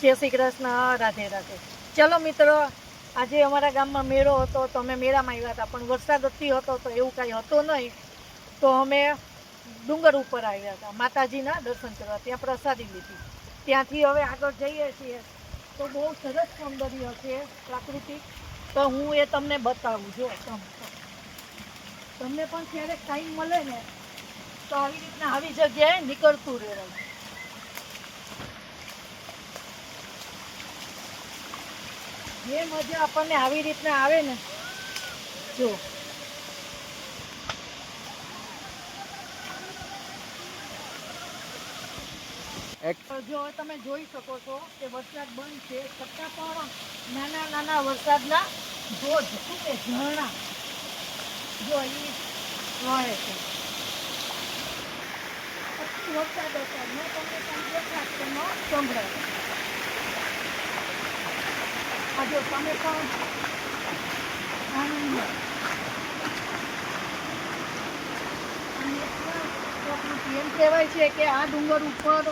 જય શ્રી કૃષ્ણ, રાધે રાધે. ચલો મિત્રો, આજે અમારા ગામમાં મેળો હતો તો અમે મેળામાં આવ્યા હતા, પણ વરસાદ અતિ હતો તો એવું કાંઈ હતું નહીં. તો અમે ડુંગર ઉપર આવ્યા હતા માતાજીના દર્શન કરવા, ત્યાં પ્રસાદી લીધી. ત્યાંથી હવે આગળ જઈએ છીએ તો બહુ સરસ સૌંદર્ય છે પ્રાકૃતિક. તો હું એ તમને બતાવું. જો તમને પણ ક્યારેક ટાઈમ મળે ને તો આવી રીતના આવી જગ્યાએ નીકળતું રહેવાય. જે મજા આપણને આવી રીતના આવે ને, જો જો તમે જોઈ શકો છો કે વરસાદ બંધ છે છતાં પણ નાના નાના વરસાદના ધોધ શું કે ઝરણા જો અહીં વહે છે. પછી વરસાદ હતો ન તમને કંઈ દેખાશે ન સંભળાય. આ જો તમે પણ આનંદ એમ કહેવાય છે કે આ ડુંગર ઉપર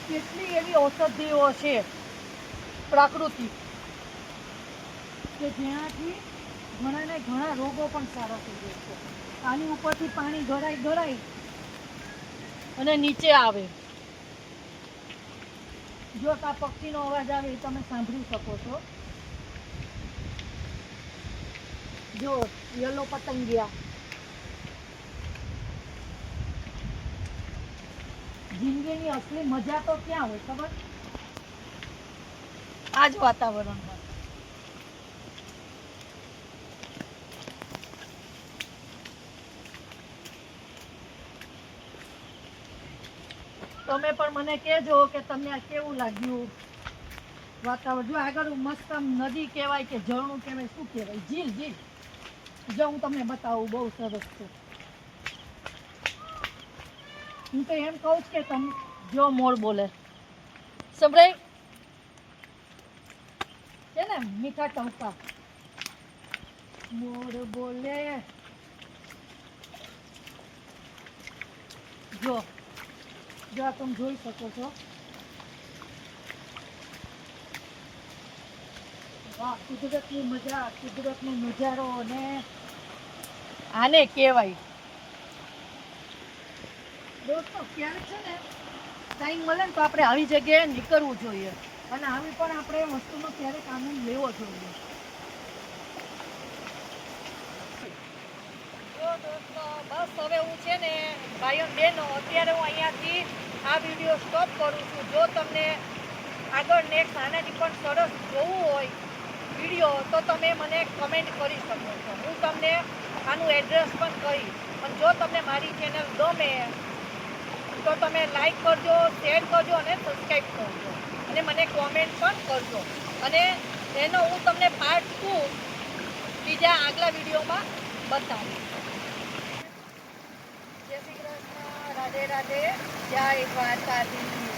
કેટલી એવી ઔષધિઓ છે પ્રાકૃતિક કે જેનાથી ઘણાને ઘણા રોગો પણ સારા થઈ જાય છે. આની ઉપરથી પાણી ગળાઈ અને નીચે આવે. જો આ પક્ષીનો અવાજ આવે એ તમે સાંભળી શકો છો. જો યલો પતંગિયા. જિંદગીની અસલી મજા તો ક્યાં હોય ખબર? આ જ વાતાવરણમાં. તમે પણ મને કહેજો કે તમને આ કેવું લાગ્યું વાતાવરણ. જો આગળ મસ્ત નદી કહેવાય કે ઝરણું કહેવાય, શું કહેવાય, ઝીલ. જો હું તમને બતાવું, બહુ સરસ છે. હું તો એમ કહું કે તમે જો મોર બોલે સંભળાય છે ને, મીઠા ટહુકા મોર બોલે. જો આ તમે જોઈ શકો છો. વાહ, કુદરતની મજા, કુદરતનો નજારો, અને આને કહેવાય. દોસ્તો, ક્યારેક છે ને ટાઈમ મળે ને તો આપણે આવી જગ્યાએ નીકળવું જોઈએ, અને આવી પણ આપણે વસ્તુનો ક્યારેક આનંદ લેવો જોઈએ. જો દોસ્તો, બસ હવે હું છે ને ભાઈઓ બહેનો, અત્યારે હું અહીંયાથી આ વિડીયો સ્ટોપ કરું છું. જો તમને આગળ નેક્સ્ટ આનાથી પણ સરસ જોવું હોય વિડીયો તો તમે મને કમેન્ટ કરી શકો છો. હું તમને આનું એડ્રેસ પણ કહીશ. અને જો તમને મારી ચેનલ ગમે તો તમે લાઈક કરજો, શેર કરજો અને સબસ્ક્રાઈબ કરજો, અને મને કોમેન્ટ પણ કરજો. અને એનો હું તમને પાર્ટ 2 બીજા આગલા વિડીયોમાં બતાવીશ. જય શ્રી કૃષ્ણ, રાધે રાધે, જય દ્વારકાધીશ.